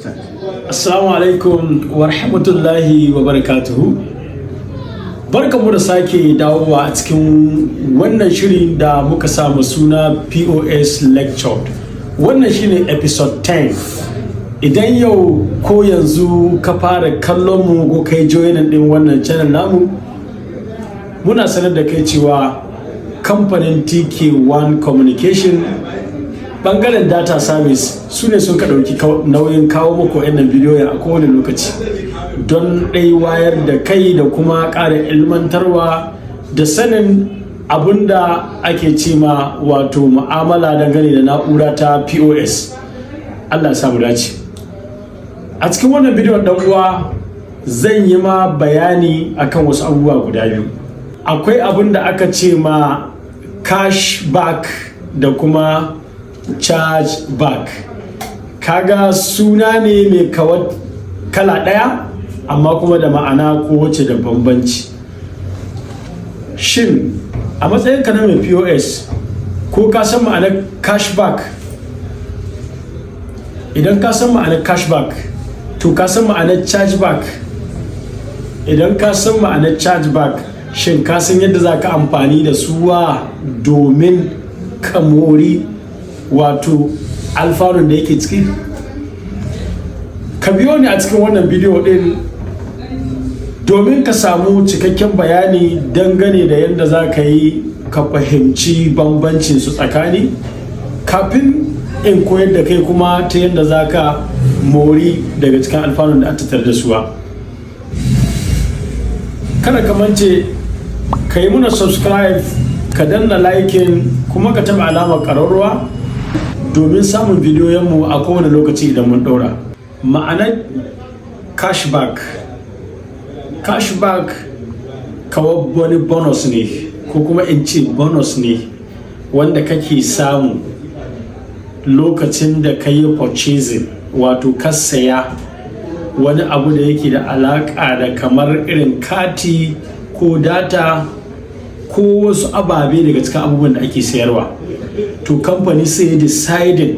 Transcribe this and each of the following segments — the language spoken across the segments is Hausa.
Assalamu alaikum wa rahmatullahi wa barakatuhu. Barkamu da sake dawowa a cikin wannan shirin da muka samu suna POS Lecture. Wannan shine episode 10. Idan yau ko yanzu ka fara kallon mu ko kai joinin din wannan channel namu, muna sanar da kai cewa kamfanin TK1 Communication bangaren data service su ne sun ka ɗauki nauyin kawo muku wannan bidiyoyin a kowane lokaci don ɗai wayar da kai da kuma ƙara ilmantarwa da sanin abinda ake cema wato mu'amala dangane da na'ura ta POS. Allah samu dace. A cikin wannan bidiyon dan uwa zan yi ma bayani akan wasu abubuwa guda biyu. Akwai abin da aka ce ma cashback da kuma charge back. Kaga suna ne mai kala ɗaya amma kuma da ma'ana ko wace da bambanci. Shin a matsayin ka na mai POS ko ka san ma'anar cashback? Idan ka san ma'anar cashback to ka san ma'anar chargeback. Idan ka san ma'anar chargeback, shin ka san yadda za ka amfani da suwa domin ka mori wato alfanun da yake ciki? Ka biyo ni a cikin wannan bidiyo din domin ka samu cikakken bayani dangane da yadda za ka yi ka fahimci bambancin su tsakani kafin in koyar da kai kuma ta yadda za ka mori daga cikin alfanun da aka tattare da suwa. Kada ka mance ka yi muna subscribe, ka danna liking kuma ka taɓa alamar ƙararrawa domin samun bidiyoyinmu a kowane lokaci idan mun ɗora. Ma'anar cashback kawai wani bonus ne ko kuma in ce bonus ne wanda kake samu lokacin da ka yi purchasing, wato ka saya wani abu da yake da alaƙa da kamar irin kati ko data ko wasu ababe daga cikin abubuwan da ake sayarwa. To kamfani sai ya decided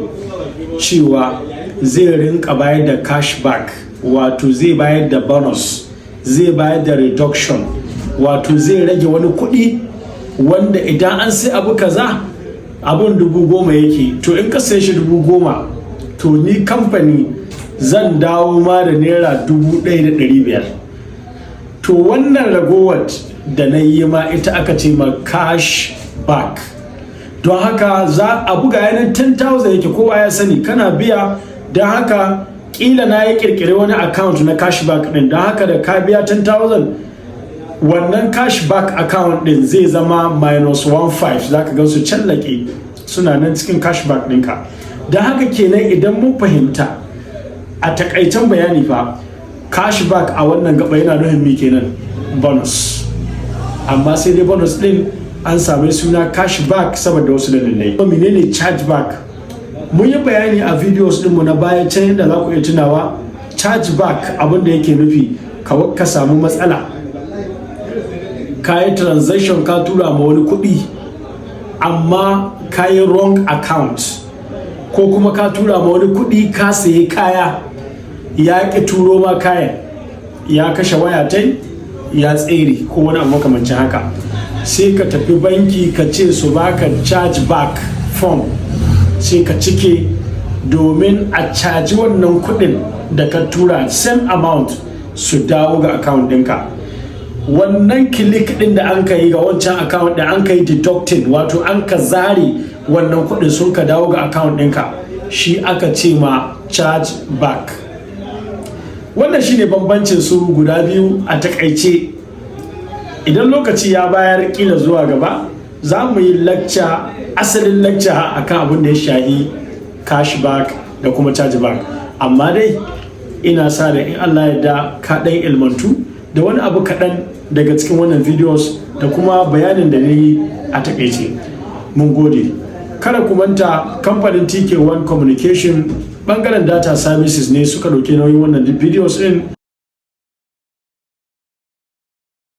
cewa zai rinka bayar da cashback, wato zai bayar da bonus, zai bayar da reduction, wato zai rage wani kuɗi wanda idan an sai abu kaza abun 10,000 yake, to in ka sai shi 10,000 to ni kamfani zan dawo ma da naira 1,500. to wannan ragowar da na yi ma ita aka ce ma cashback. don haka za a buga yanar 10,000 yake, kowa ya sani kana biya. don haka kila na yi kirkiri wani account na cashback din, don haka da ka biya 10,000 wannan cashback account din zai zama -15. za ka gan su callake suna nan cikin cashback ɗinka. don haka kenan idan mun fahimta a takaicen bayani fa, cashback a wannan gaba yana nufin me kenan? Bonus. Amma sai dai bonus din an same suna cashback saboda wasu dalilai. Menene chargeback? Mun yi bayani a videos dinmu na baya can yadda za ku iya tunawa. Chargeback abinda yake nufi ka samu matsala, ka yi transaction ka tura ma wani kuɗi amma ka yi wrong account, ko kuma ka tura ma wani kuɗi ka sayi kaya ya ƙi turo ma kayan, ya kashe waya tai ya tsere ko wani abu makamancin haka. sai ka tafi banki ka ce su baka chargeback form, sai ka cike domin a caji wannan kuɗin da ka tura same amount su dawo ga account ɗinka. wannan click ɗin da an ka yi ga wancan account da an ka yi deducting, wato an ka zare wannan kuɗin sun ka dawo ga account ɗinka, shi aka ce ma chargeback. wannan shine bambancin su guda biyu a takaice. idan lokaci ya bayar kila zuwa gaba za mu yi asalin lecture akan abin da ya shahi cashback da kuma chargeback. amma dai ina sa da in Allah ya da ka ɗan ilmantu da wani abu kaɗan daga cikin wannan videos da kuma bayanin da na yi a takaice. mun gode. kada ku manta kamfanin TK1 Communication bangaren data services ne suka ɗauki nauyin wannan videos ɗin.